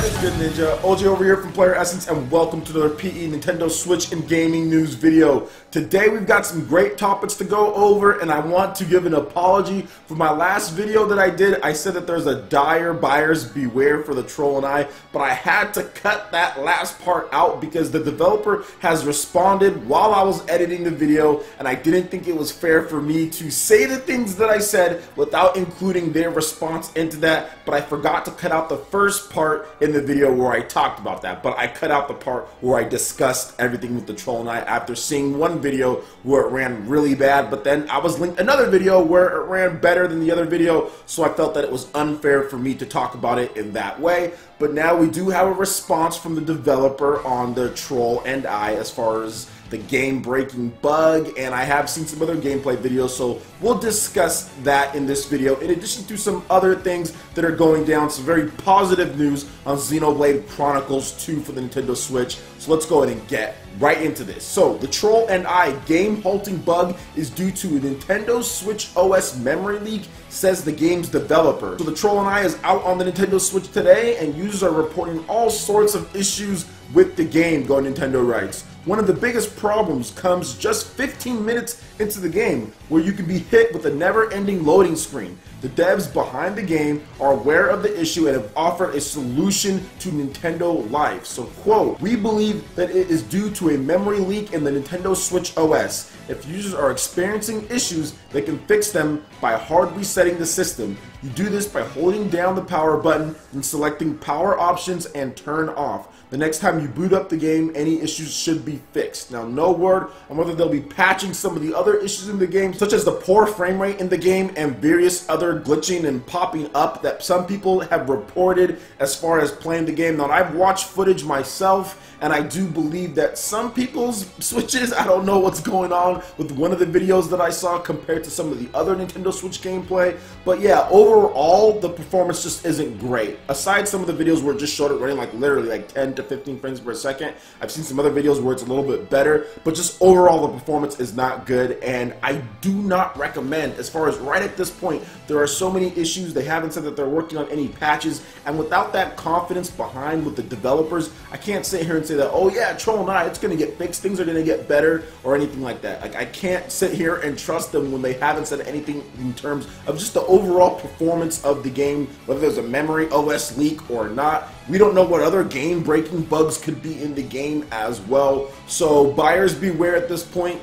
What is good, Ninja? OJ over here from PlayerEssence, and welcome to another PE Nintendo Switch and Gaming News video. Today we've got some great topics to go over, and I want to give an apology for my last video that I did. I said that there's a dire buyers beware for the Troll and I, but I had to cut that last part out because the developer has responded while I was editing the video, and I didn't think it was fair for me to say the things that I said without including their response into that, but I forgot to cut out the first part in the video where I talked about that, but I cut out the part where I discussed everything with the Troll and I after seeing one video where it ran really bad, but then I was linked another video where it ran better than the other video, so I felt that it was unfair for me to talk about it in that way. But now we do have a response from the developer on the Troll and I as far as the game-breaking bug, and I have seen some other gameplay videos, so we'll discuss that in this video, in addition to some other things that are going down, some very positive news on Xenoblade Chronicles 2 for the Nintendo Switch. So let's go ahead and get right into this. So, the Troll and I game-halting bug is due to a Nintendo Switch OS memory leak, says the game's developer. So the Troll and I is out on the Nintendo Switch today, and users are reporting all sorts of issues with the game, Go Nintendo writes. One of the biggest problems comes just 15 minutes into the game, where you can be hit with a never-ending loading screen. The devs behind the game are aware of the issue and have offered a solution to Nintendo Life. So, quote, "We believe that it is due to a memory leak in the Nintendo Switch OS. If users are experiencing issues, they can fix them by hard resetting the system. You do this by holding down the power button and selecting power options and turn off. The next time you boot up the game, any issues should be fixed." Now, no word on whether they'll be patching some of the other issues in the game, such as the poor frame rate in the game and various other glitching and popping up that some people have reported as far as playing the game. Now, I've watched footage myself, and I do believe that some people's Switches, I don't know what's going on with one of the videos that I saw compared to some of the other Nintendo Switch gameplay, but yeah, overall, the performance just isn't great. Aside some of the videos where it just showed it running like literally like 10 to 15 frames per second, I've seen some other videos where it's a little bit better, but just overall the performance is not good, and I do not recommend, as far as right at this point, there are so many issues. They haven't said that they're working on any patches, and without that confidence behind with the developers, I can't sit here and say that, oh yeah, Troll and I, it's going to get fixed, things are going to get better, or anything like that. Like, I can't sit here and trust them when they haven't said anything in terms of just the overall performance of the game, whether there's a memory OS leak or not. We don't know what other game-breaking bugs could be in the game as well. So buyers beware at this point.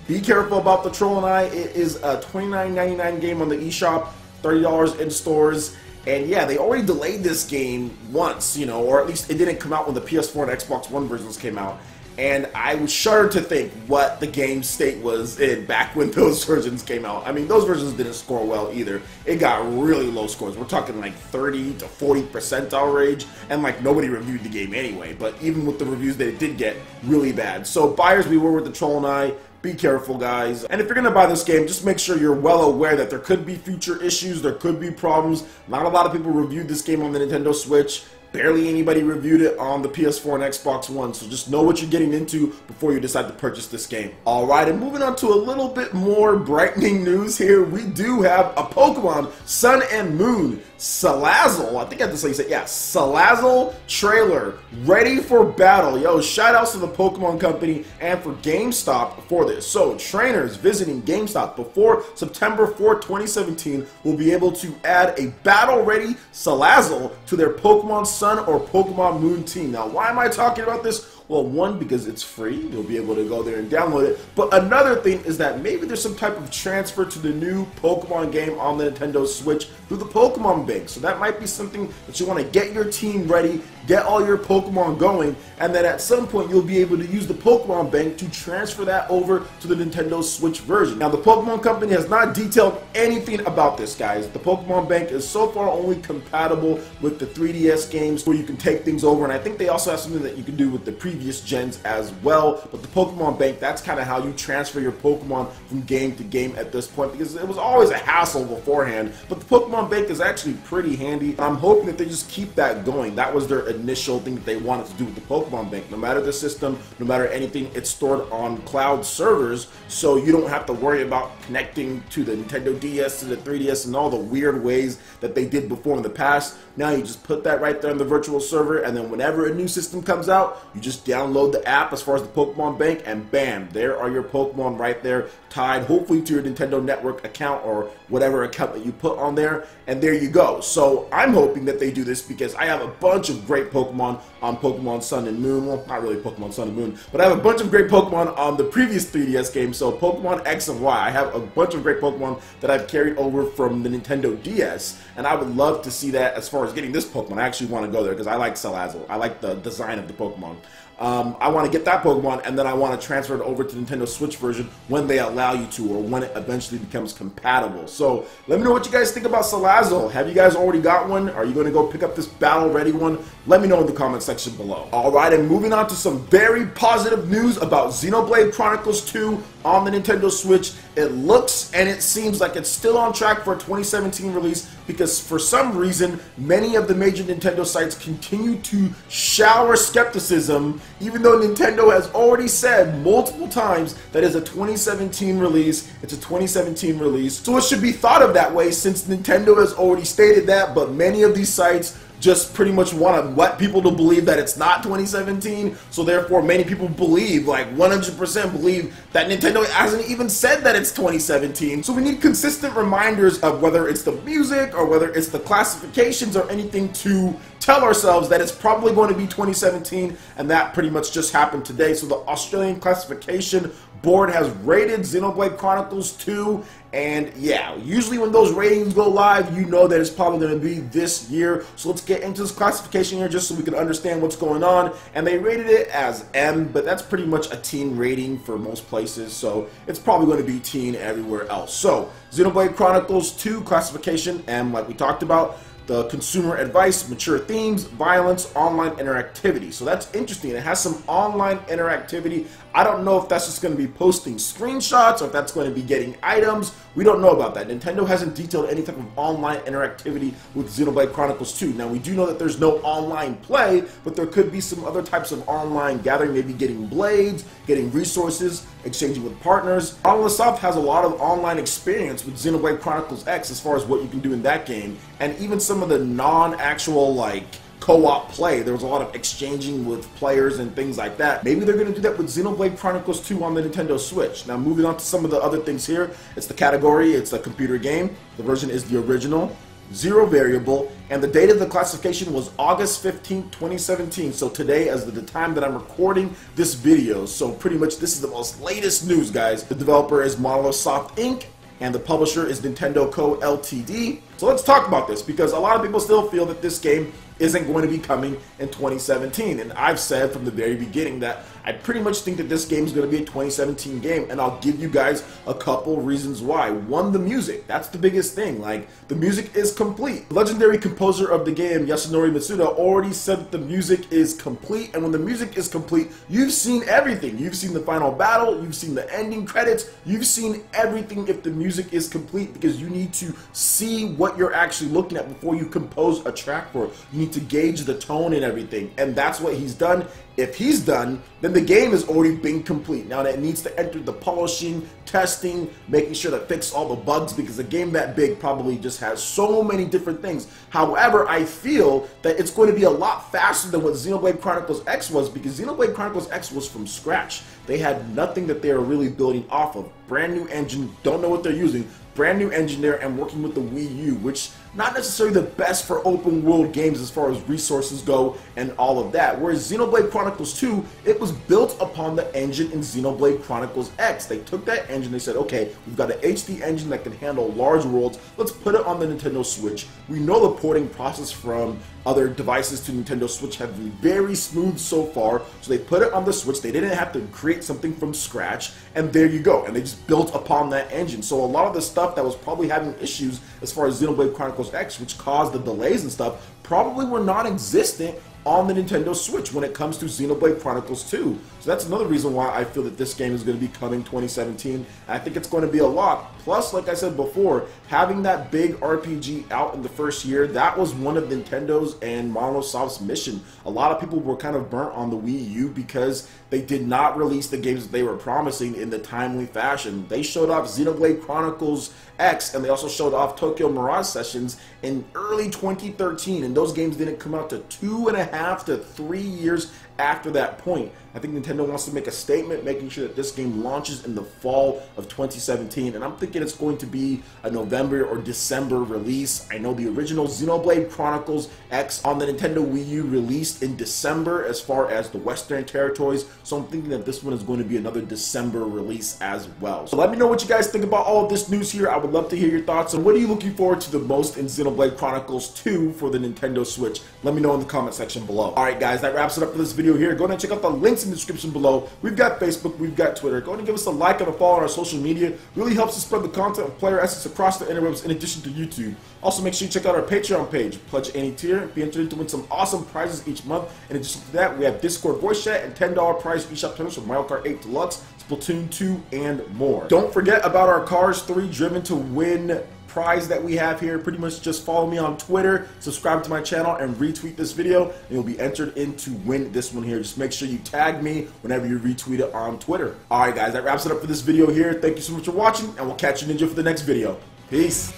Be careful about the Troll and I. It is a $29.99 game on the eShop, $30 in stores. And yeah, they already delayed this game once, you know, or at least it didn't come out when the PS4 and Xbox One versions came out. And I was shuddered to think what the game state was in back when those versions came out. I mean, those versions didn't score well either. It got really low scores. We're talking like 30 to 40 percentile range, and like nobody reviewed the game anyway. But even with the reviews that it did get, really bad. So buyers beware with the Troll and I. Be careful, guys. And if you're going to buy this game, just make sure you're well aware that there could be future issues, there could be problems. Not a lot of people reviewed this game on the Nintendo Switch. Barely anybody reviewed it on the PS4 and Xbox One, so just know what you're getting into before you decide to purchase this game. Alright, and moving on to a little bit more brightening news here, we do have a Pokemon Sun and Moon Salazzle, I think I have to say, yeah, Salazzle trailer ready for battle. Yo, shout outs to the Pokemon Company and for GameStop for this. So, trainers visiting GameStop before September 4, 2017 will be able to add a battle-ready Salazzle to their Pokemon Sun or Pokemon Moon team. Now, why am I talking about this? Well, one, because it's free, you'll be able to go there and download it, but another thing is that maybe there's some type of transfer to the new Pokemon game on the Nintendo Switch through the Pokemon Bank, so that might be something that you want to get your team ready, get all your Pokemon going, and then at some point you'll be able to use the Pokemon Bank to transfer that over to the Nintendo Switch version. Now, the Pokemon Company has not detailed anything about this, guys. The Pokemon Bank is so far only compatible with the 3DS games where you can take things over, and I think they also have something that you can do with the previous previous gens as well. But the Pokemon Bank, that's kind of how you transfer your Pokemon from game to game at this point, because it was always a hassle beforehand. But the Pokemon Bank is actually pretty handy. I'm hoping that they just keep that going. That was their initial thing that they wanted to do with the Pokemon Bank. No matter the system, no matter anything, it's stored on cloud servers, so you don't have to worry about connecting to the Nintendo DS, to the 3DS, and all the weird ways that they did before in the past. Now you just put that right there on the virtual server, and then whenever a new system comes out, you just download the app as far as the Pokemon Bank, and bam, there are your Pokemon right there, tied hopefully to your Nintendo Network account or whatever account that you put on there, and there you go. So I'm hoping that they do this because I have a bunch of great Pokemon on Pokemon Sun and Moon. Well, not really Pokemon Sun and Moon, but I have a bunch of great Pokemon on the previous 3DS game. So Pokemon X and Y, I have a bunch of great Pokemon that I've carried over from the Nintendo DS, and I would love to see that as far as getting this Pokemon. I actually want to go there because I like Salazzle. I like the design of the Pokemon. I want to get that Pokemon, and then I want to transfer it over to the Nintendo Switch version when they allow you to, or when it eventually becomes compatible. So let me know what you guys think about Salazzle. Have you guys already got one? Are you going to go pick up this battle ready one? Let me know in the comment section below. Alright, and moving on to some very positive news about Xenoblade Chronicles 2 on the Nintendo Switch. It looks and it seems like it's still on track for a 2017 release, because for some reason many of the major Nintendo sites continue to shower skepticism, even though Nintendo has already said multiple times that it's a 2017 release. It's a 2017 release, so it should be thought of that way since Nintendo has already stated that. But many of these sites just pretty much want to let people to believe that it's not 2017, so therefore many people believe, like 100% believe, that Nintendo hasn't even said that it's 2017. So we need consistent reminders of whether it's the music or whether it's the classifications or anything to tell ourselves that it's probably going to be 2017, and that pretty much just happened today. So the Australian Classification Board has rated Xenoblade Chronicles 2, and yeah, usually when those ratings go live, you know that it's probably going to be this year. So let's get into this classification here just so we can understand what's going on. And they rated it as M, but that's pretty much a teen rating for most places, so it's probably going to be teen everywhere else. So Xenoblade Chronicles 2 classification M, like we talked about. The consumer advice, mature themes, violence, online interactivity. So that's interesting. It has some online interactivity. I don't know if that's just going to be posting screenshots or if that's going to be getting items. We don't know about that. Nintendo hasn't detailed any type of online interactivity with Xenoblade Chronicles 2. Now, we do know that there's no online play, but there could be some other types of online gathering, maybe getting blades, getting resources, exchanging with partners. Monolith Soft has a lot of online experience with Xenoblade Chronicles X as far as what you can do in that game, and even some of the non-actual, like, co-op play. There was a lot of exchanging with players and things like that. Maybe they're going to do that with Xenoblade Chronicles 2 on the Nintendo Switch. Now, moving on to some of the other things here. It's the category. It's a computer game. The version is the original. 0 variable, and the date of the classification was August 15th, 2017. So today, as the time that I'm recording this video, so pretty much this is the most latest news, guys. The developer is Monolith Soft Inc., and the publisher is Nintendo Co. Ltd. So let's talk about this, because a lot of people still feel that this game isn't going to be coming in 2017, and I've said from the very beginning that I pretty much think that this game is going to be a 2017 game, and I'll give you guys a couple reasons why. One, the music. That's the biggest thing. Like, the music is complete. The legendary composer of the game, Yasunori Mitsuda, already said that the music is complete, and when the music is complete, you've seen everything. You've seen the final battle, you've seen the ending credits, you've seen everything if the music is complete, because you need to see what you're actually looking at before you compose a track for it. You need to gauge the tone and everything, and that's what he's done. If he's done, then the game has already been complete. Now that it needs to enter the polishing, testing, making sure to fix all the bugs, because a game that big probably just has so many different things. However, I feel that it's going to be a lot faster than what Xenoblade Chronicles X was, because Xenoblade Chronicles X was from scratch. They had nothing that they were really building off of. Brand new engine, don't know what they're using. Brand new engine there, and working with the Wii U, which not necessarily the best for open world games as far as resources go and all of that. Whereas Xenoblade Chronicles 2, it was built upon the engine in Xenoblade Chronicles X. They took that engine, they said, okay, we've got an HD engine that can handle large worlds, let's put it on the Nintendo Switch. We know the porting process from other devices to Nintendo Switch have been very smooth so far, so they put it on the Switch. They didn't have to create something from scratch, and there you go, and they just built upon that engine. So a lot of the stuff that was probably having issues as far as Xenoblade Chronicles X, which caused the delays and stuff, probably were non-existent on the Nintendo Switch when it comes to Xenoblade Chronicles 2. So that's another reason why I feel that this game is going to be coming 2017. And I think it's going to be a lot. Plus, like I said before, having that big RPG out in the first year, that was one of Nintendo's and Microsoft's mission. A lot of people were kind of burnt on the Wii U because they did not release the games that they were promising in the timely fashion. They showed off Xenoblade Chronicles X, and they also showed off Tokyo Mirage Sessions in early 2013, and those games didn't come out to 2.5 to 3 years after that point. I think Nintendo wants to make a statement, making sure that this game launches in the fall of 2017, and I'm thinking it's going to be a November or December release. I know the original Xenoblade Chronicles X on the Nintendo Wii U released in December as far as the Western territories, so I'm thinking that this one is going to be another December release as well. So let me know what you guys think about all of this news here. I would love to hear your thoughts, and what are you looking forward to the most in Xenoblade Chronicles 2 for the Nintendo Switch? Let me know in the comment section below. Alright guys, that wraps it up for this video here. Go ahead and check out the links in the description below. We've got Facebook, we've got Twitter. Go ahead and give us a like and a follow on our social media. It really helps us spread the content of PlayerEssence across the interwebs in addition to YouTube. Also, make sure you check out our Patreon page. Pledge any tier, be entered to win some awesome prizes each month. In addition to that, we have Discord voice chat and $10 prize eShop tokens for Mario Kart 8 Deluxe, Splatoon 2, and more. Don't forget about our Cars 3 Driven to Win prize that we have here. Pretty much just follow me on Twitter, subscribe to my channel, and retweet this video, and you'll be entered in to win this one here. Just make sure you tag me whenever you retweet it on Twitter. Alright guys, that wraps it up for this video here. Thank you so much for watching, and we'll catch you ninja for the next video. Peace.